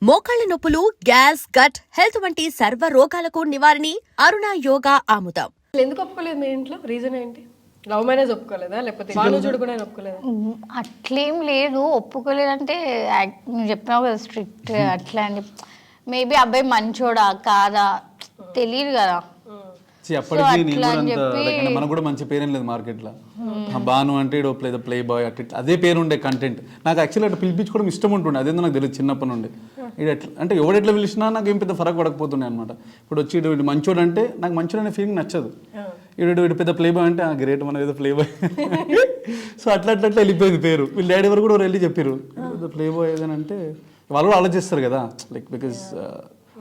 మోకాళ్ల నొప్పులు, gas, gut health వంటి సర్వ రోగాలకు నివారణి అరుణ యోగా ఆముదం. ఎందుకు ఒప్పుకోలేదు మీ ఇంట్లో? రీజన్ ఏంటి? లవ్ మ్యారేజ్ ఒప్పుకోలేదా, లేకపోతే వాళ్ళు చూడకుండా ఒప్పుకోలేదా? అట్లేం లేదు, ఒప్పుకోలేదంటే నువ్వు చెప్పినావు కదా స్ట్రిక్ట్ అట్లా అని. మేబీ అబ్బాయి మంచోడా కాదా తెలియదు కదా. అప్పటికి నేను కూడా అంత లేకంటే మనకు కూడా మంచి పేరేం లేదు మార్కెట్లో. బాను అంటే లేదా ప్లే బాయ్ అట్లా అదే పేరు ఉండే కంటెంట్. నాకు యాక్చువల్లీ అట్లా పిలిపించుకోవడం ఇష్టం ఉంటుండే, అదేందో నాకు తెలియదు చిన్నప్పటి నుండి. ఇది ఎట్లా అంటే ఎవడెట్లా పిలిచినా నాకు ఏం పెద్ద ఫరక్ పడకపోతుండే అనమాట. ఇప్పుడు వచ్చి వీడు మంచోడు అంటే నాకు మంచోడు అనే ఫీలింగ్ నచ్చదు. వీడు పెద్ద ప్లే బాయ్ అంటే గ్రేట్ మన ఏదో ప్లే బాయ్. సో అట్లా వెళ్ళిపోయింది పేరు. వీళ్ళ డాడీ వరకు కూడా వెళ్ళి చెప్పారు ప్లే బాయ్ ఏదని. అంటే వాళ్ళు కూడా ఆలోచిస్తారు కదా, లైక్ బికాస్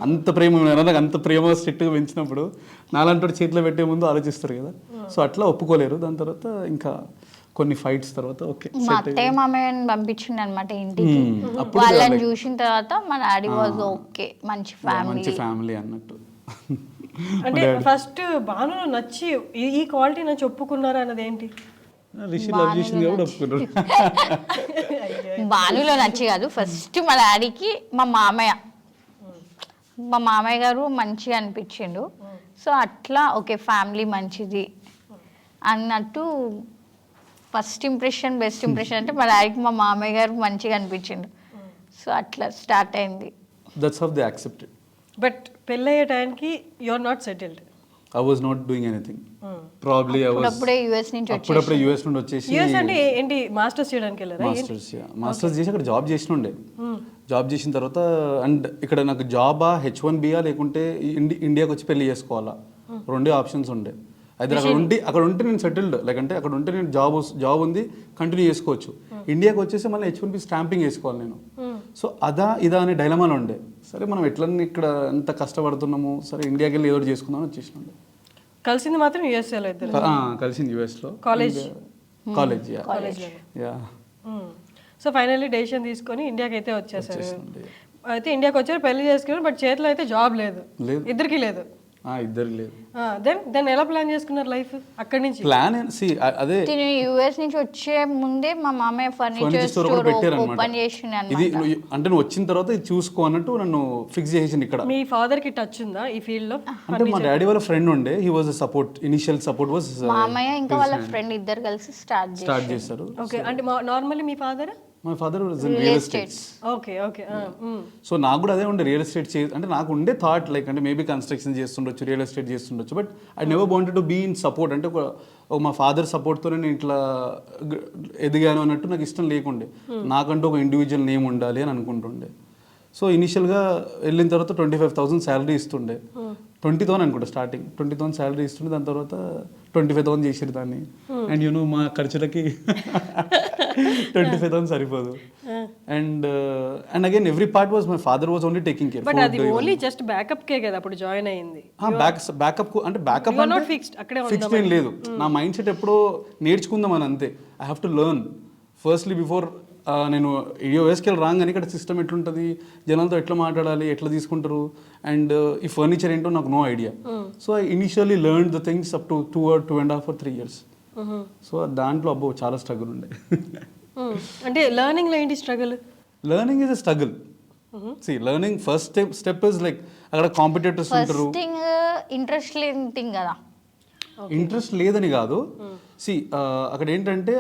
అంత ప్రేమ నాకు అంత ప్రేమ స్ట్రిక్ట్గా పెంచినప్పుడు నాలంటి చేతిలో పెట్టే ముందు ఆలోచిస్తారు కదా. సో అట్లా ఒప్పుకోలేరు. దాని తర్వాత ఇంకా కొన్ని ఫైట్స్ తర్వాత ఓకే మా అత్తయ్య మామయ్యని పంపించింది అనమాట ఇంటికి. వాళ్ళని చూసిన తర్వాత మా డాడీ వాజ్ ఓకే, మంచి ఫ్యామిలీ అన్నట్టు. అంటే ఫస్ట్ బాను నచ్చి ఈ క్వాలిటీ నచ్చి ఒప్పుకున్నారా అన్నది ఏంటి? రిషి లవ్ చేసింది కాబట్టి ఒప్పుకున్నారు. బానులో నచ్చి కాదు, ఫస్ట్ మా డాడీకి మా మామయ్య గారు మంచిగా అనిపించిండు. సో అట్లా ఓకే ఫ్యామిలీ మంచిది అన్నట్టు ఫస్ట్ ఇంప్రెషన్ బెస్ట్ ఇంప్రెషన్ అంటే మా డాడీకి మా మామయ్య గారు మంచిగా అనిపించిండు. సో అట్లా స్టార్ట్ అయింది. That's how they accepted. But పెళ్ళయ్యే టైంకి you are not settled. I was not doing anything. Probably I was అప్పుడే యుఎస్ నుంచి వచ్చేసి యుఎస్ అంటే ఏంటి మాస్టర్స్ చేయడానికి వెళ్ళారా? మాస్టర్స్ చేసి అక్కడ జాబ్ చేసినుండే. జాబ్ చేసిన తర్వాత అండ్ ఇక్కడ నాకు జాబా H1Bయా లేకుంటే ఇండియాకి వచ్చి పెళ్లి చేసుకోవాలా, రెండే ఆప్షన్స్ ఉండే. అయితే అక్కడ ఉంటే నేను సెటిల్డ్, లేకంటే అక్కడ ఉంటే నేను జాబ్ ఉంది కంటిన్యూ చేసుకోవచ్చు. ఇండియాకి వచ్చేసి మళ్ళీ H1B స్టాంపింగ్ వేసుకోవాలి నేను. సో ఇదా అనే డైలమాలో ఉండే. సరే మనం ఎట్లన్నీ ఇక్కడ ఎంత కష్టపడుతున్నాము, సరే ఇండియాకి వెళ్ళి ఏదో చేసుకుందాం అని వచ్చేసినండి. కలిసింది మాత్రం యుఎస్ఏలో ఇద్దరు? కలిసింది యుఎస్లో కాలేజ్. సో ఫైనల్లీ డెసిషన్ తీసుకొని ఇండియాకి అయితే వచ్చేసారు. అయితే ఇండియాకి వచ్చారు, పెళ్లి చేసుకున్నారు. బట్ చేతిలో అయితే జాబ్ లేదు, ఇద్దరికి లేదు. ఇద్దరు లేదు. దెన్ ఎలా ప్లాన్ చేసుకున్నారు లైఫ్ అక్కడి నుంచి? ప్లాన్ అదే యుఎస్ నుంచి వచ్చే ముందే మా మామయ్య ఫర్నిచర్ స్టోర్ ఓపెన్ చేసిండు. ఇది అంటే నువ్వు వచ్చిన తర్వాత ఇది చూసుకో అన్నట్టు నన్ను ఫిక్స్ చేసింది ఇక్కడ. మీ ఫాదర్ కి టచ్ ఉందా ఈ ఫీల్డ్ లో? అంటే మా డాడీ వాళ్ళ ఫ్రెండ్ ఉండే, he was support, initial support was మామయ్య ఇంకా వాళ్ళ ఫ్రెండ్ ఇద్దరు కలిసి స్టార్ట్ చేశారు. ఓకే. అంటే నార్మల్లీ మీ father? My father was in real estates. Okay. So నాకు కూడా అదే ఉండే, రియల్ ఎస్టేట్ అంటే నాకు ఉండే థాట్ లైక్ అంటే మేబీ కన్స్ట్రక్షన్ చేస్తుండొచ్చు, రియల్ ఎస్టేట్ చేస్తుండొచ్చు. But I never wanted to be in support. అంటే మా ఫాదర్ సపోర్ట్తోనే నేను ఇట్లా ఎదిగాను అన్నట్టు నాకు ఇష్టం లేకుండే. నాకంటూ ఒక ఇండివిజువల్ నేమ్ ఉండాలి అని అనుకుంటుండే. సో ఇనిషియల్గా వెళ్ళిన తర్వాత 25,000 శాలరీ ఇస్తుండే. 20,000 అనుకుంటా స్టార్టింగ్, 20,000 శాలరీ ఇస్తుండే. దాని తర్వాత 25,000 చేసారు దాన్ని. అండ్ మా ఖర్చులకి 25,000 సరిపోదు. And again every part was my father was only taking care. But అది ఓన్లీ జస్ట్ బ్యాకప్ కే కదా అప్పుడు జాయిన్ అయ్యింది. బ్యాకప్ అంటే బ్యాకప్ ఫిక్స్డ్ ఏం లేదు. నా మైండ్ సెట్ ఎప్పుడో నేర్చుకుందాం అని అంతే. I have to learn firstly before నేను యూఎస్కి వెళ్ళి రాగానే ఇక్కడ సిస్టమ్ ఎట్లుంటుంది, జనాలతో ఎట్లా మాట్లాడాలి, ఎట్లా తీసుకుంటారు, అండ్ ఈ ఫర్నిచర్ ఏంటో నాకు no idea. So I initially learn the things up to 2.5 or 3 years. So దాంట్లో అబ్బో చాలా స్ట్రగుల్ ఉండే. అంటే లెర్నింగ్ లో ఏంటి struggle? Learning is a struggle. Learning first step is like అక్కడ కాంపిటేటర్స్ ఉంటారు. ఇంట్రెస్ట్ లేని థింగ్ కదా. ఇంట్రెస్ట్ లేదని కాదు. అక్కడ ఏంటంటే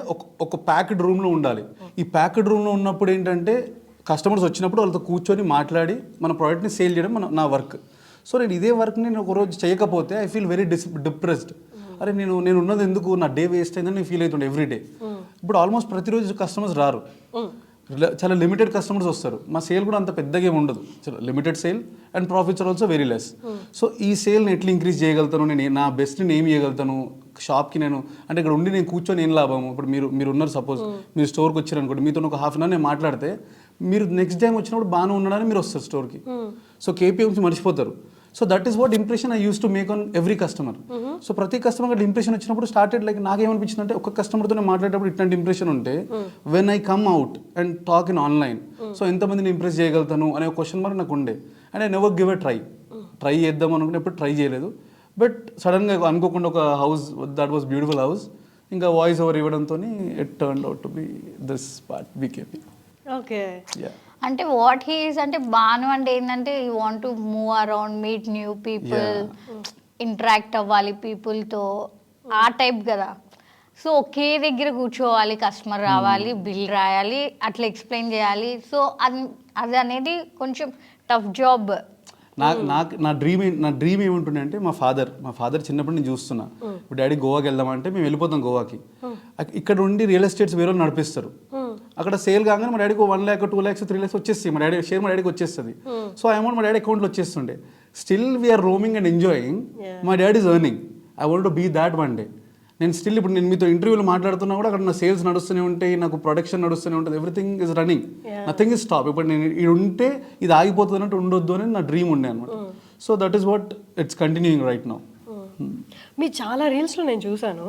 ఒక ప్యాక్డ్ రూమ్లో ఉండాలి. ఈ ప్యాక్డ్ రూమ్లో ఉన్నప్పుడు ఏంటంటే కస్టమర్స్ వచ్చినప్పుడు వాళ్ళతో కూర్చొని మాట్లాడి మన ప్రోడక్ట్ని సేల్ చేయడం నా వర్క్. సో నేను ఇదే వర్క్ని నేను ఒకరోజు చేయకపోతే ఐ ఫీల్ వెరీ డిప్రెస్డ్. అరే నేను ఉన్నది ఎందుకు, నా డే వేస్ట్ అయిందని నేను ఫీల్ అవుతుండే ఎవ్రీ డే. ఇప్పుడు ఆల్మోస్ట్ ప్రతిరోజు కస్టమర్స్ రారు, చాలా లిమిటెడ్ కస్టమర్స్ వస్తారు. మా సేల్ కూడా అంత పెద్దగా ఏమి ఉండదు, చాలా limited sale and profits are also very less. So ఈ సేల్ని ఎట్లా ఇంక్రీజ్ చేయగలుగుతాను, నేను నా బెస్ట్ని ఏం చేయగలుగుతాను షాప్కి. నేను అంటే ఇక్కడ ఉండి నేను కూర్చొని ఏం లాభము. ఇప్పుడు మీరు ఉన్నారు, సపోజ్ మీరు స్టోర్కి వచ్చారు అనుకోండి, మీతో ఒక హాఫ్ అన్ అవర్ నేను మాట్లాడితే మీరు నెక్స్ట్ టైం వచ్చినప్పుడు బాగానే ఉన్నాడని మీరు వస్తారు స్టోర్కి. సో కేపీఎంసీ మర్చిపోతారు. So that is what impression I use to make on every customer. So ప్రతి కస్టమర్ అట్లా ఇంప్రెషన్ వచ్చినప్పుడు స్టార్టెడ్ లైక్ నాకేమనిపించింది అంటే ఒక కస్టమర్తో మాట్లాడేటప్పుడు ఇట్లాంటి ఇంప్రెషన్ ఉంటే when I come out and talk in online, so ఎంతమందిని ఇంప్రెస్ చేయగలుగుతాను అనే క్వశ్చన్ మార్క్ నాకు ఉండే. And I never give a try చేద్దాం అనుకుంటే ఎప్పుడు ట్రై చేయలేదు. బట్ సడన్గా అనుకోకుండా ఒక house, that was beautiful house, ఇంకా వాయిస్ ఓవర్ ఇవ్వడంతో it turned out to B this part BKP. Okay. అంటే వాట్ హీస్ అంటే బాను అంటే ఏంటంటే you want to move around meet new people, interact అవ్వాలి పీపుల్తో, ఆ టైప్ కదా. సో ఒకే దగ్గర కూర్చోవాలి, కస్టమర్ రావాలి, బిల్ రాయాలి, అట్లా ఎక్స్ప్లెయిన్ చేయాలి. సో అది అనేది కొంచెం టఫ్ జాబ్. నా డ్రీమ్ ఏముంటుండే అంటే మా ఫాదర్ చిన్నప్పుడు నేను చూస్తున్నా. ఇప్పుడు డాడీ గోవాకి వెళ్దామంటే మేము వెళ్ళిపోతాం గోవాకి. ఇక్కడ ఉండి రియల్ ఎస్టేట్స్ వేరే వాళ్ళు నడిపిస్తారు. అక్కడ సేల్ కాగానే మా డాడీకి 1 lakh 2 lakhs 3 lakhs వచ్చేస్తాయి. మా డాడీకి వచ్చేస్తుంది. సో ఆ అమౌంట్ మా డాడీ అకౌంట్లో వచ్చేస్తుండే. Still we are roaming and enjoying. మా daddy is earning. I want to be that one day. నేను స్టిల్ ఇప్పుడు నేను మీతో ఇంటర్వ్యూలో మాట్లాడుతున్నా కూడా అక్కడ నా సేల్స్ నడుస్తూనే ఉంటాయి, నాకు ప్రొడక్షన్ నడుస్తూనే ఉంటుంది, everything is running, nothing is stop. ఇప్పుడు నేను ఇది ఉంటే ఇది ఆగిపోతుంది అన్నట్టు ఉండొద్దు అని నా డ్రీమ్ ఉండే అనమాట. So that is what it's continuing right now. మీ చాలా రీల్స్లో నేను చూశాను,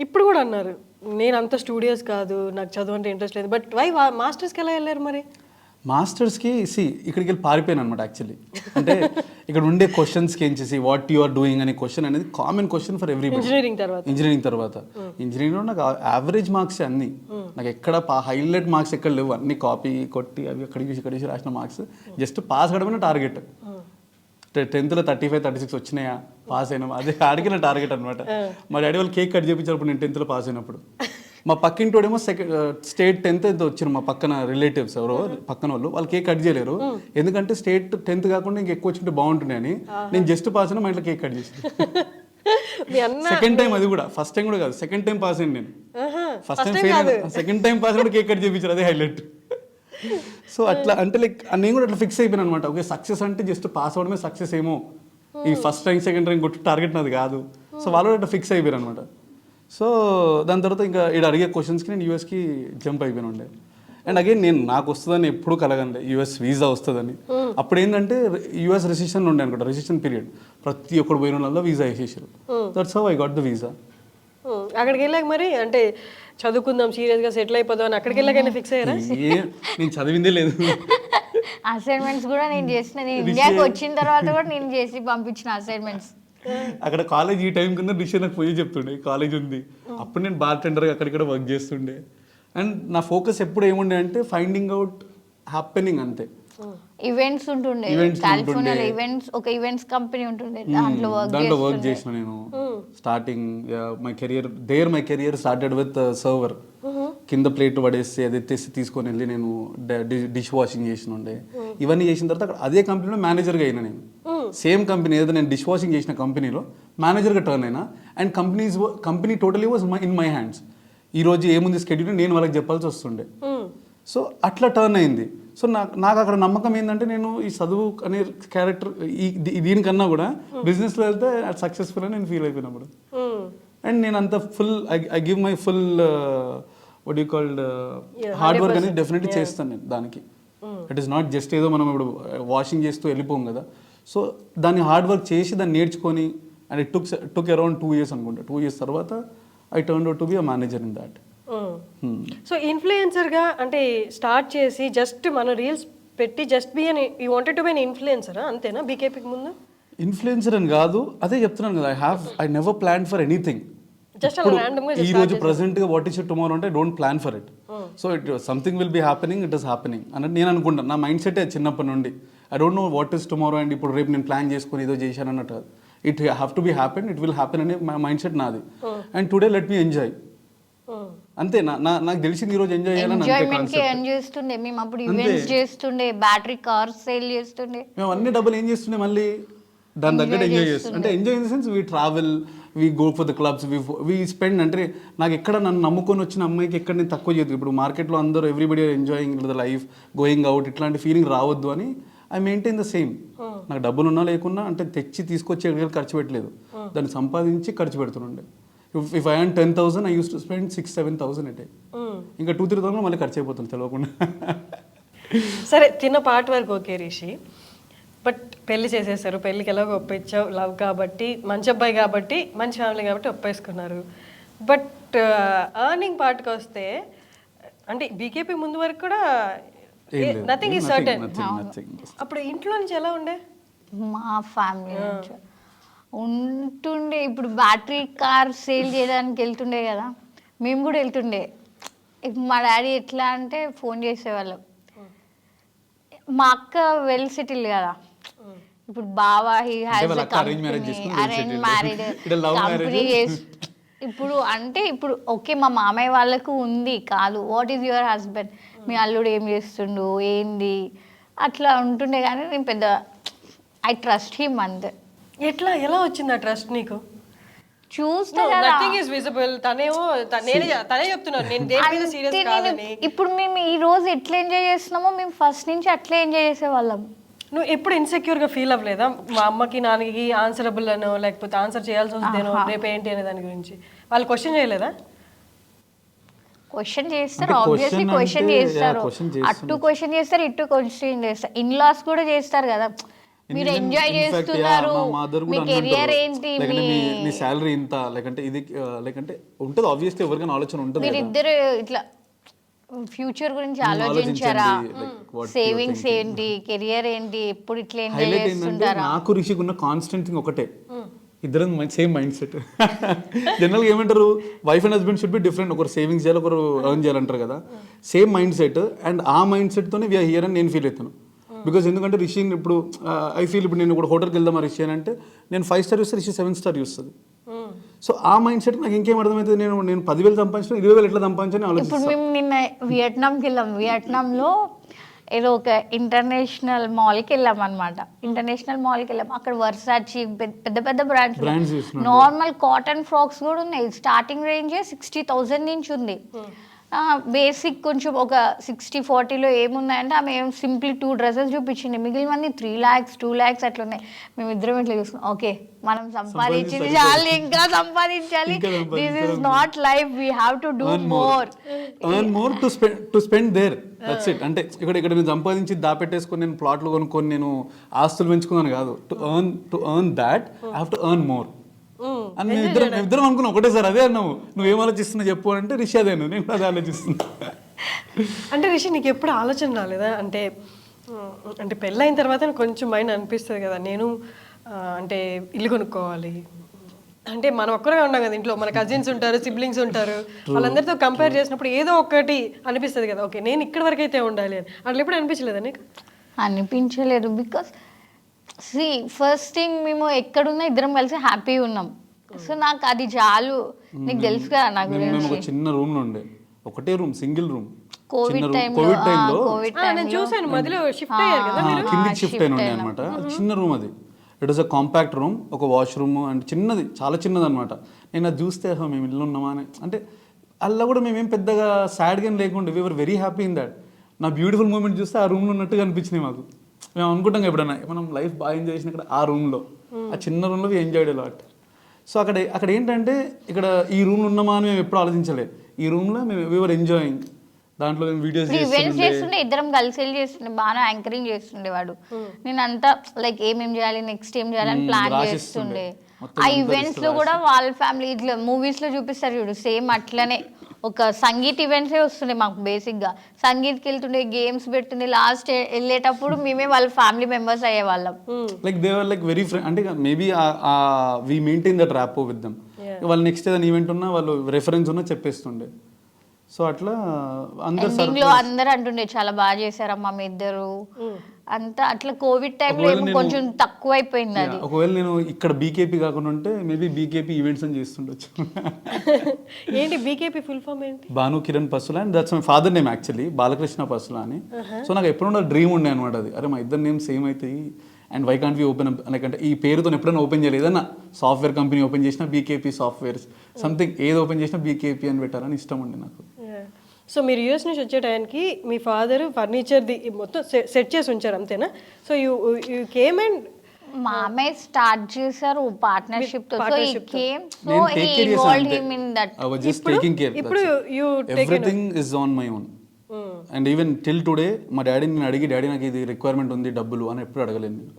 ఇప్పుడు కూడా అన్నారు నేను అంత స్టూడియోస్ కాదు, నాకు చదువు అంటే ఇంట్రెస్ట్ లేదు. బట్ వై మాస్టర్స్కి ఎలా వెళ్ళారు మరి? మాస్టర్స్కి ఇక్కడికి వెళ్ళి పారిపోయాను అనమాట యాక్చువల్లీ. అంటే ఇక్కడ ఉండే క్వశ్చన్స్కి ఏం చేసి వాట్ యు ఆర్ డూయింగ్ అనే క్వశ్చన్ అనేది common question for every engineering తర్వాత. ఇంజనీరింగ్లో నాకు యావరేజ్ మార్క్స్ అన్ని, నాకు ఎక్కడ హైలైట్ మార్క్స్ ఎక్కడ లేవు, అన్ని కాపీ కొట్టి అవి ఇక్కడ రాసిన మార్క్స్. జస్ట్ పాస్ అవడమే టార్గెట్. 10th 35 36 వచ్చినాయా, పాస్ అయినా, అదే ఆడికి నా టార్గెట్ అనమాట. మా డాడీ వాళ్ళు కేక్ కట్ చేయించారు నేను 10th పాస్ అయినప్పుడు. మా పక్కింటోడేమో స్టేట్ 10th ఎంత వచ్చారు, మా పక్కన రిలేటివ్స్ ఎవరో పక్కన వాళ్ళు కేక్ కట్ చేయలేరు, ఎందుకంటే స్టేట్ 10th కాకుండా ఇంకా ఎక్కువ వచ్చింటే బాగుంటుండే అని. నేను జస్ట్ పాస్ అయినా మా ఇంట్లో కేక్ కట్ చేసి సెకండ్ టైం, అది కూడా ఫస్ట్ టైం కూడా కాదు, సెకండ్ టైం పాస్ అయింది నేను. First time fail, second time pass కూడా కేక్ కట్ చేయించారు, అదే హైలైట్. సో అట్లా అంటే లైక్ నేను కూడా అట్లా ఫిక్స్ అయిపోయాను అనమాట. ఓకే, సక్సెస్ అంటే జస్ట్ పాస్ అవడమే సక్సెస్ ఏమో, ఈ ఫస్ట్ ర్యాంక్ సెకండ్ ర్యాంక్ కొట్టి టార్గెట్ నాది కాదు. సో వాళ్ళు కూడా అట్లా ఫిక్స్ అయిపోయారు అనమాట. సో దాని తర్వాత ఇంకా ఇక్కడ అడిగే క్వశ్చన్స్కి నేను యూఎస్కి జంప్ అయిపోయాను ఉండే. అండ్ అగైన్ నాకు వస్తుందని ఎప్పుడు కలగండి యూఎస్ వీసా వస్తుందని. అప్పుడు ఏంటంటే యూఎస్ రెసిషన్ ఉండే అనుకుంటా, రెసిషన్ పీరియడ్, ప్రతి ఒక్కడు పోయిన వాళ్ళలో వీసా వేసేసారు. That's how I got the visa. అక్కడికి వెళ్ళాక మరి అంటే చదువుకుందాం సీరియస్గా సెటిల్ అయిపోదాం అని అక్కడికి వెళ్ళాకైనా ఫిక్స్ అయ్యారా? నేను చదివిందే లేదు. అసైన్మెంట్స్ కూడా నేను చేసిన, నేను ఇండియాకి వచ్చిన తర్వాత కూడా నేను చేసి పంపించిన అసైన్మెంట్స్. అక్కడ కాలేజ్ ఈ టైం కింద డిష్ నాకు పోయి చెప్తుండే కాలేజ్ ఉంది. అప్పుడు నేను బార్ టెండర్గా అక్కడిక్కడ వర్క్ చేస్తుండే. అండ్ నా ఫోకస్ ఎప్పుడు ఏముండే అంటే ఫైండింగ్ అవుట్ హ్యాపెనింగ్ అంతే. ఈవెంట్స్ ఉంటుండే కాలిఫోర్నియాలో, ఈవెంట్స్ కంపెనీ ఉంటుండే, దాంట్లో వర్క్ చేసిన నేను. Starting my career started with server. కింద ప్లేట్ పడేసి అది ఎత్తేసి తీసుకొని వెళ్ళి నేను డిష్ వాషింగ్ చేసిన ఉండే. ఇవన్నీ చేసిన తర్వాత అక్కడ అదే కంపెనీలో మేనేజర్గా అయినా నేను. సేమ్ కంపెనీ ఏదో నేను డిష్ వాషింగ్ చేసిన కంపెనీలో మేనేజర్గా టర్న్ అయినా. And company totally was in my hands. ఈరోజు ఏముంది స్కెడ్యూల్ నేను వాళ్ళకి చెప్పాల్సి వస్తుండే. సో అట్లా టర్న్ అయింది. సో నాకు అక్కడ నమ్మకం ఏంటంటే నేను ఈ చదువు అనే క్యారెక్టర్ దీనికన్నా కూడా బిజినెస్లో వెళ్తే సక్సెస్ఫుల్ అని నేను ఫీల్ అయిపోయినప్పుడు. అండ్ నేను అంత full I give my full what you called hard work అనేది డెఫినెట్లీ చేస్తాను నేను దానికి. ఇట్ ఈస్ నాట్ జస్ట్ ఏదో మనం ఇప్పుడు వాషింగ్ చేస్తూ వెళ్ళిపోం కదా. సో దాన్ని హార్డ్ వర్క్ చేసి దాన్ని నేర్చుకొని, and it took around 2 years అనుకుంటా. 2 years తర్వాత I turn out to be a manager in that. So ఇన్ఫ్లుయెన్సర్గా అంటే స్టార్ట్ చేసి జస్ట్ మన రీల్స్ పెట్టి జస్ట్ బి అని you wanted to be an ఇన్ఫ్లుయెన్సరా, అంతేనా? బీకేపీకి ముందు ఇన్ఫ్లుయెన్సర్ అని కాదు, అదే చెప్తున్నాను కదా, I never plan for anything. ఈ రోజు ప్రెసెంట్ గా వాట్ ఇస్ టుమారో అంటే don't plan for it. So it something will be happening, it is happening అన్నట్టు నేను అనుకుంటాను. నా మైండ్ సెట్ చిన్నప్పటి నుండి I don't know what is tomorrow and ఇప్పుడు రేపు నేను ప్లాన్ చేసుకుని ఏదో చేశాను అన్నట్టు. It have to be happen, it will happen అనే మైండ్ సెట్ నాది. And today let me enjoy, అంతే. నాకు తెలిసింది ఈ రోజు ఎంజాయ్ చేస్తుండే. మేము అప్పుడు ఈవెంట్స్ చేస్తుండే, బ్యాటరీ కార్స్ సేల్ చేస్తుండే. మేము అన్ని డబ్బులు ఏం చేస్తుండే మళ్ళీ దాని దగ్గర ఎంజాయ్ చేస్తుండే. అంటే enjoy in the sense we travel, we go for the clubs, we spend. అంటే నాకు ఎక్కడ నన్ను నమ్ముకొని వచ్చిన అమ్మాయికి ఎక్కడ నేను తక్కువ చేయదు. ఇప్పుడు మార్కెట్లో అందరూ everybody enjoying the life, going out, ఇట్లాంటి ఫీలింగ్ రావద్దు అని ఐ మెయింటైన్ ద సేమ్. నాకు డబ్బులు ఉన్నా లేకున్నా అంటే తెచ్చి తీసుకొచ్చి ఎక్కడికి ఖర్చు పెట్టలేదు, దాన్ని సంపాదించి ఖర్చు పెడుతుండే. If I earn 10,000 I use to spend 6-7,000 a day. ఇంకా 2-3,000 మళ్ళీ ఖర్చు అయిపోతుంది తెలియకుండా. సరే, తిన్న పార్ట్ వరకు ఓకే రిషి, బట్ పెళ్లి చేసేసారు. పెళ్ళికి ఎలాగో ఒప్పించావు, లవ్ కాబట్టి, మంచి అబ్బాయి కాబట్టి, మంచి ఫ్యామిలీ కాబట్టి ఒప్పేసుకున్నారు. బట్ ఎర్నింగ్ పార్ట్కి వస్తే అంటే బీకేపీ ముందు వరకు కూడా నథింగ్ ఈజ్ సర్టెన్. అప్పుడు ఇంట్లో నుంచి ఎలా ఉండే? మా ఫ్యామిలీ నుంచి ఉంటుండే. ఇప్పుడు బ్యాటరీ కార్ సేల్ చేయడానికి వెళ్తుండే కదా, మేము కూడా వెళ్తుండే. ఇప్పుడు మా డాడీ ఎట్లా అంటే ఫోన్ చేసేవాళ్ళం, మా అక్క వెల్ సెటిల్ కదా, ఇప్పుడు బావా హీ హ్యాస్ వాళ్ళ అక్క arrange marriage చేసుకుని well అరేంజ్ settled. మ్యారీడ్ ఇక్కడ love కంపెనీ marriage. ఇప్పుడు అంటే ఇప్పుడు ఓకే మా మామయ్య వాళ్ళకు ఉంది కాదు, వాట్ ఈజ్ యువర్ హస్బెండ్, మీ అల్లుడు ఏం చేస్తుండు ఏంది అట్లా ఉంటుండే. కానీ నేను పెద్ద ఐ ట్రస్ట్ హిమ్ అంతే. ఎలా వచ్చింది ఆ ట్రస్ట్ నీకు? చూస్తే కదా నథింగ్ ఇస్ విజిబుల్. తనే చెప్తున్నాను నేను దేని మీద సీరియస్ అంటే కాదని. నేను ఇప్పుడు మేము ఈ రోజు ఎట్లా ఎంజాయ్ చేస్తున్నామో మేము ఫస్ట్ నుంచి అట్లే ఎంజాయ్ చేసేవాళ్ళం. నువ్వు ఎప్పుడు ఇన్సెక్యూర్ గా ఫీల్ అవ్వలేదా? మా అమ్మకి నాన్నకి ఆన్సరబుల్ అనో లేకపోతే ఆన్సర్ చేయాల్సి వస్తుందేనో రేపు ఏంటి అనే దాని గురించి వాళ్ళు క్వశ్చన్ చేయలేదా? క్వశ్చన్ చేస్తారు, అంటే ఆబ్వియస్లీ question క్వశ్చన్ అంటే, చేస్తారు, question చేస్తున్నారు. అటు క్వశ్చన్ చేస్తారు ఇటు క్వశ్చన్ చేస్తారు. ఇన్ లాస్ కూడా చేస్తారు కదా, మీరు ఎంజాయ్ చేస్తున్నారు, మీ కెరియర్ ఏంటి, మీ శాలరీ ఇంత, లేకంటే ఇది లేకంటే ఉంటుంది ఆబ్వియస్లీ ఎవరికైనా ఆలోచన ఉంటుంది మీరు కదా. ఇద్దరు ఇట్లా ఫ్యూచర్ గురించి ఆలోచించారా, సేవింగ్స్ ఏంటి, కెరియర్ ఏంటి, ఎప్పుడు ఇట్లా ఎంజాయ్ హైలైట్ ఏంటంటే చేస్తుంటారా? నాకు రిషికి ఉన్న కాన్స్టెంట్ థింగ్ ఒకటే, ఇద్దరం సేమ్ మైండ్ సెట్. జనరల్గా ఏమంటారు, wife and husband should be different, ఒకరు సేవింగ్స్ చేయాలి ఒకరు ఎర్న్ చేయాలంటారు కదా. సేమ్ మైండ్ సెట్, అండ్ ఆ మైండ్ సెట్తోనే వీఆర్ హియర్ అని నేను ఫీల్ అవుతాను. బికాజ్ ఎందుకంటే రిషి ఇప్పుడు ఐ ఫీల్ ఇప్పుడు నేను కూడా హోటల్కి వెళ్దామా రిషి అని అంటే నేను 5 స్టార్ చూస్తే రిషి 7 స్టార్ చూస్తుంది. సో ఆ మైండ్ సెట్ నాకు ఇంకేం అర్థమవుతుంది, నేను 10,000 సంపాదించిన 20,000 ఎట్లా సంపాదించని ఇప్పుడు ఆలోచిస్తాను. మేము నిన్న వియట్నాంకి వెళ్ళాం. వియట్నాంలో ఏదో ఒక ఇంటర్నేషనల్ మాల్కి వెళ్ళాం అనమాట. ఇంటర్నేషనల్ మాల్కి వెళ్ళాం, అక్కడ వర్సాచి పెద్ద పెద్ద Brands బ్రాండ్స్, చూస్తున్నాడు. నార్మల్ కాటన్ ఫ్రాక్స్ కూడా ఉన్నాయి. స్టార్టింగ్ రేంజే 60,000 నుంచి ఉంది. బేసిక్ కొంచెం ఒక 60-40లో ఏమున్నాయంటే ఆమె ఏం సింప్లీ 2 డ్రెస్సెస్ చూపించింది, మిగిలినవన్నీ 3 lakhs 2 lakhs అట్లా ఉన్నాయి. మేము ఇద్దరం ఇట్లా చూసుకున్నాం, ఓకే మనం సంపాదించింది చాలు, ఇంకా సంపాదించాలి, this is not life, we have to do more, earn more to spend there, that's it. అంటే ఇక్కడ నేను సంపాదించి దాపెట్టేసుకొని నేను ప్లాట్లు కొనుక్కొని నేను ఆస్తులు పెంచుకున్నాను కాదు. To earn that I have to earn more అని మేము ఇద్దరం అనుకున్నాం ఒకటే సార్. అదే అన్నావు, నువ్వేం ఆలోచిస్తున్నా చెప్పు అంటే రిషి అదేను, నేను కూడా అదే ఆలోచిస్తున్నా. అంటే రిషి నీకు ఎప్పుడు ఆలోచన రాలేదా, అంటే అంటే పెళ్ళైన తర్వాత కొంచెం మైండ్ అనిపిస్తుంది కదా, నేను అంటే ఇల్లు కొనుక్కోవాలి, అంటే మనం ఒక్కరే ఉన్నాం కదా ఇంట్లో, మన కజిన్స్ ఉంటారు, సిబ్లింగ్స్ ఉంటారు, వాళ్ళందరితో కంపేర్ చేసినప్పుడు ఏదో ఒకటి అనిపిస్తుంది కదా, ఓకే నేను ఇక్కడి వరకు అయితే ఉండాలి అని. అట్లా ఎప్పుడు అనిపించలేదా నీకు? అనిపించలేదు. బికాస్ ఫస్ట్ థింగ్ మేము ఎక్కడున్నా ఇద్దరం కలిసి హ్యాపీ ఉన్నాం. సో నాకు అది చాలు. నీకు తెలుసు కదా నా మేము గురించి. ఒక చిన్న రూమ్ లో ఉండే, ఒకటే రూమ్, సింగిల్ రూమ్. కోవిడ్ టైంలో నేను చూసాను మధ్యలో షిఫ్ట్ అయ్యారు కదా మీరు. కిందికి షిఫ్ట్ అయిన ఉండే అనమాట. చిన్న రూమ్ అది, it was a compact room, ఒక వాష్రూమ్ అండ్ చిన్నది, చాలా చిన్నది అనమాట. నేను అది చూస్తే మేము ఇల్లు ఉన్నామా అని, అంటే అలా కూడా మేమేం పెద్దగా సాడ్గా లేకుండా we are very happy in that. నా బ్యూటిఫుల్ మూమెంట్ చూస్తే ఆ రూమ్లో ఉన్నట్టుగా అనిపించినాయి మాకు. మేము అనుకుంటాం ఎప్పుడన్నా మనం లైఫ్ బాగా ఎంజాయ్ చేసిన ఇక్కడ ఆ రూమ్లో, ఆ చిన్న రూమ్లో ఎంజాయ్డ్ అలాట్. సో అక్కడ ఏంటంటే ఇక్కడ ఈ రూమ్లో ఉన్నామా అని మేము ఎప్పుడు ఆలోచించలేదు. ఈ రూమ్లో మేము వీఆర్ ఎంజాయింగ్, దాంట్లో మేము వీడియోస్ చేస్తుండే, ఇద్దరం కలిసి వెళ్ళి చేస్తుండే, బాగా యాంకరింగ్ చేస్తుండే వాడు. నేను అంతా లైక్ ఏమేం చేయాలి, నెక్స్ట్ ఏం చేయాలని ప్లాన్ చేస్తుండే. ఆ ఈవెంట్స్ లో కూడా వాళ్ళ ఫ్యామిలీ ఇట్లా మూవీస్ లో చూపిస్తారు చూడు, సేమ్ అట్లనే ఒక సంగీత్ ఈవెంట్సే వస్తుండే మాకు. బేసిక్ గా సంగీత్కి వెళ్తుండే, గేమ్స్ పెడుతుండే, లాస్ట్ వెళ్ళేటప్పుడు మేమే వాళ్ళ ఫ్యామిలీ మెంబర్స్ అయ్యే వాళ్ళం. Like they were like very friend, అంటే maybe we maintain that rapport with them. వాళ్ళు నెక్స్ట్ ఏదైనా ఈవెంట్ ఉన్నా వాళ్ళు రెఫరెన్స్ ఉన్నా చెప్పేస్తుండే. సో అట్లా అందరు అంటుండే చాలా బాగా చేశారమ్మా మీ ఇద్దరు అంతా. అట్లా కోవిడ్ టైంలో కొంచెం తక్కువ అయిపోయింది అది. ఒకవేళ నేను ఇక్కడ బీకేపీ కాకుండా ఉంటే మేబీ బీకేపీ ఈవెంట్స్ అని చేస్తుండొచ్చు. ఏంటి బీకేపీ ఫుల్ ఫామ్ ఏంటి? Bhanu Kiran Pasula, and that's my father name actually, Balakrishna Pasula అని. సో నాకు ఎప్పుడూ డ్రీమ్ ఉండే అనమాట అది, అరే మా ఇద్దరు నేమ్ సేమ్ అవుతాయి and why can't we open, అంటే ఈ పేరుతో ఎప్పుడైనా ఓపెన్ చేయలేదు. ఏదన్నా సాఫ్ట్వేర్ కంపెనీ ఓపెన్ చేసినా బీకేపీ సాఫ్ట్వేర్స్ సంథింగ్, ఏది ఓపెన్ చేసినా బీకేపీ అని పెట్టారని ఇష్టం ఉండే నాకు. సో మీరు యూఎస్ నుంచి వచ్చే టైంకి మీ ఫాదర్ ఫర్నిచర్ది మొత్తం సెట్ చేసి ఉంచారు అంతేనా? సో యూ కేమ్ అండ్ మామయ్య స్టార్ట్ చేశారు పార్ట్నర్షిప్ తో. So he came, so he involved him in that. I was just taking care. ఇప్పుడు you everything is on my own. And even till today మా డాడీని నేను అడిగి, డాడీ నాకు ఇది రిక్వైర్మెంట్ ఉంది డబ్బులు అని ఎప్పుడు అడగలేదు నేను.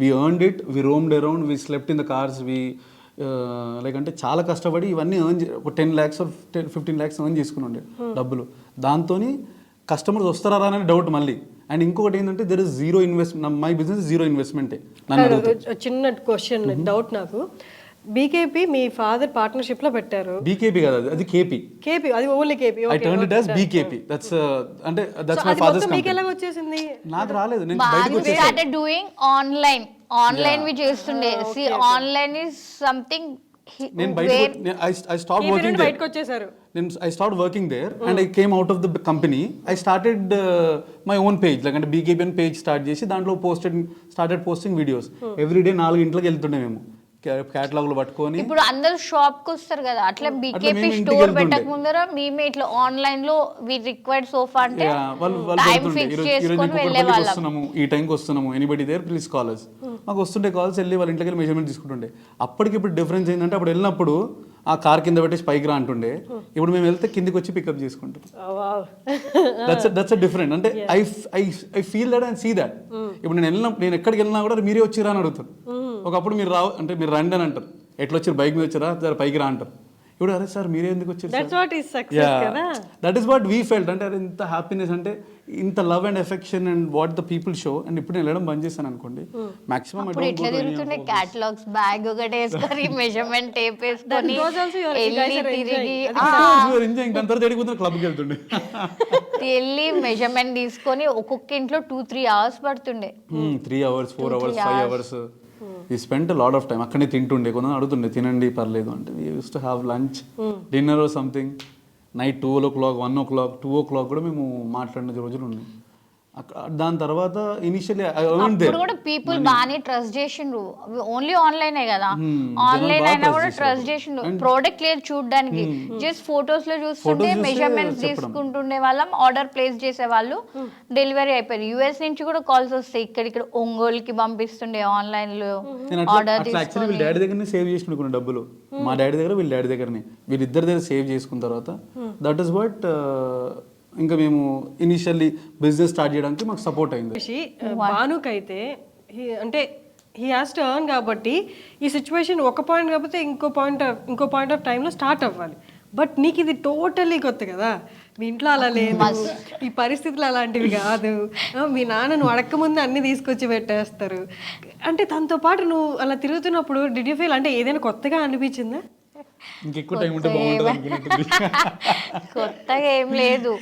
We earned it, we roamed around, we slept in the cars, we like అంటే చాలా కష్టపడి ఇవన్నీ ఒక 10 lakhs or 15 lakhs ఎర్న్ చేసుకుని ఉండే డబ్బులు. దాంతో కస్టమర్స్ వస్తారా అని డౌట్ మళ్ళీ. అండ్ ఇంకొకటి ఏంటంటే there is zero investment, my business zero ఇన్వెస్ట్మెంటే. చిన్న క్వశ్చన్ డౌట్ నాకు, బీకేపీ మీ ఫాదర్ పార్ట్నర్షిప్ లో పెట్టారు. బీకేపీ కదా, అది కేపీ. కేపీ అది only KP. I turn it as BKP. That's అంటే దట్స్ మై ఫాదర్స్ మీకు కంపెనీ. ఎలా వచ్చేసింది? నాకు రాలేదు, నేను బయటకు బాను వచ్చేసాను. స్టార్టెడ్ డూయింగ్ ఆన్లైన్ వి చేస్తుండే. See online is something. నేను బయటకు ఐ స్టాప్ వర్కింగ్ దేర్. బయటకు వచ్చేసారు. I started working there and I came out of the company. I started my own page, like అంటే BKB page start చేసి దాంట్లో started posting videos. Every day 4 గంటలకు వెళ్తుండే మేము క్యాటలాగ్లు పట్టుకొని. ఇప్పుడు అందరూ షాప్ కి వస్తారు కదా, అట్లా బీకేపీ మేము ఇంటికి స్టోర్ వెళ్తుండే. పెట్టక ముందర మేమే ఇట్లా ఆన్లైన్ లో వి రిక్వైర్డ్ సోఫా అంటే వాళ్ళు టైం వెళ్తుండే, ఫిక్స్ ఈరోజు చేసుకొని వెళ్ళే ఇంకొకటి వాళ్ళం. వస్తున్నాము, ఈ టైంకి వస్తున్నాము, anybody there please call us. మాకు వస్తుండే కాల్స్, వెళ్ళి వాళ్ళ ఇంట్లోకి వెళ్ళి మెజర్మెంట్ తీసుకుంటుండే. అప్పటికి ఇప్పుడు డిఫరెన్స్ ఏంటంటే అప్పుడు వెళ్ళినప్పుడు ఆ కార్ కింద పెట్టేసి పైకి రా అంటుండే, ఇప్పుడు మేము వెళ్తే కిందికి వచ్చి పికప్ చేసుకుంటాం. That's a different. అంటే I feel that and see that. ఇప్పుడు నేను ఎక్కడికి వెళ్ళినా కూడా మీరే వచ్చిరా అని అడుగుతారు. ఒకప్పుడు మీరు రావు అంటే మీరు రండి అని అంటారు. ఎట్లా వచ్చారు, బైక్ మీద వచ్చారా, సరే పైకి రా అంటారు. ఇప్పుడు అరే సార్ మీరే ఎందుకు వచ్చారు? దట్స్ వాట్ ఈస్ సక్సెస్ కదా. That is what we felt. అంటే ఇంత హ్యాపీనెస్, అంటే ఇంత love and affection and what the people show. And ఇప్పుడు నేను వెళ్ళడం బంద్ చేశాను అనుకోండి, మాక్సిమం ఇప్పుడు ఇట్లా తిరుగుతుండే క్యాటలాగ్స్ బ్యాగ్ ఒకటి వేసుకొని మెజర్మెంట్ టేప్ వేసుకొని వెళ్ళి తిరిగి క్లబ్కి వెళ్తుండే. వెళ్ళి మెజర్మెంట్ తీసుకొని ఒక్కొక్క ఇంట్లో 2-3 hours పడుతుండే. 3 hours 4 hours 5 hours we spent a lot of time. అక్కడే తింటుండే, కొంచెం అడుగుతుండే తినండి పర్లేదు అంటే. we used to have lunch, dinner or something. Night 12 o'clock 1 o'clock 2 o'clock కూడా మేము మాట్లాడిన రోజులు ఉన్నాయి. దాని తర్వాత ఇనిషియల్లీ అప్పుడు కూడా పీపుల్ బాగానే ట్రస్ట్ చేసిండ్రు. ఓన్లీ ఆన్లైనే కదా, ఆన్లైన్ అయినా కూడా ట్రస్ట్ చేసిండ్రు. ప్రోడక్ట్ లేదు చూడడానికి, జస్ట్ ఫొటోస్ లో చూస్తుంటే మెజర్మెంట్స్ తీసుకుంటుండే వాళ్ళం, ఆర్డర్ ప్లేస్ చేసే వాళ్ళు, డెలివరీ అయిపోయింది. యుఎస్ నుంచి కూడా కాల్స్ వస్తాయి, ఇక్కడ ఒంగోలుకి పంపిస్తుండే ఆన్లైన్ లో ఆర్డర్ తీసుకొని. వీళ్ళ డాడీ దగ్గరనే సేవ్ చేసుకునే డబ్బులు, మా డాడీ దగ్గర వీళ్ళ డాడీ దగ్గరనే, వీళ్ళిద్దరి దగ్గర సేవ్ చేసుకున్న తర్వాత దట్ ఈస్ వాట్ ఇంకా మేము ఇనిషియల్లీ బిజినెస్ స్టార్ట్ చేయడానికి మాకు సపోర్ట్ అయింది. భానుకైతే అంటే హీ హ్యాస్ టు ఎర్న్ కాబట్టి ఈ సిచ్యువేషన్ ఒక పాయింట్ కాకపోతే ఇంకో పాయింట్ ఆఫ్ టైంలో స్టార్ట్ అవ్వాలి. బట్ నీకు ఇది టోటల్లీ కొత్త కదా, మీ ఇంట్లో అలా లేదు, ఈ పరిస్థితులు అలాంటివి కాదు. మీ నాన్న నువ్వు అడక్కముందు అన్ని తీసుకొచ్చి పెట్టేస్తారు. అంటే తనతో పాటు నువ్వు అలా తిరుగుతున్నప్పుడు డిడ్ యూ ఫీల్ అంటే ఏదైనా కొత్తగా అనిపించిందా? ఇంకెక్కువ టైం ఉంటే బాగుంటుంది అనుకున్నట్టుంది. కొత్తగా ఏం లేదు,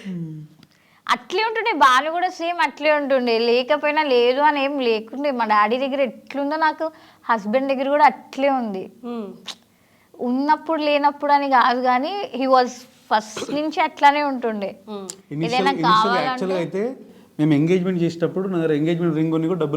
అట్లే ఉంటుండే. బాను కూడా సేమ్ అట్లే ఉంటుండే, లేకపోయినా లేదు అని ఏం లేకుండే. మా డాడీ దగ్గర ఎట్లుందో నాకు హస్బెండ్ దగ్గర కూడా అట్లే ఉంది. ఉన్నప్పుడు లేనప్పుడు అని కాదు కానీ హీ వాజ్ ఫస్ట్ నుంచి అట్లానే ఉంటుండే. ఏదైనా కావాలంటే అయితే మేము ఎంగేజ్మెంట్ చేసేటప్పుడు నా దగ్గర ఎంగేజ్మెంట్ రింగ్ కొని కూడా డబ్బులు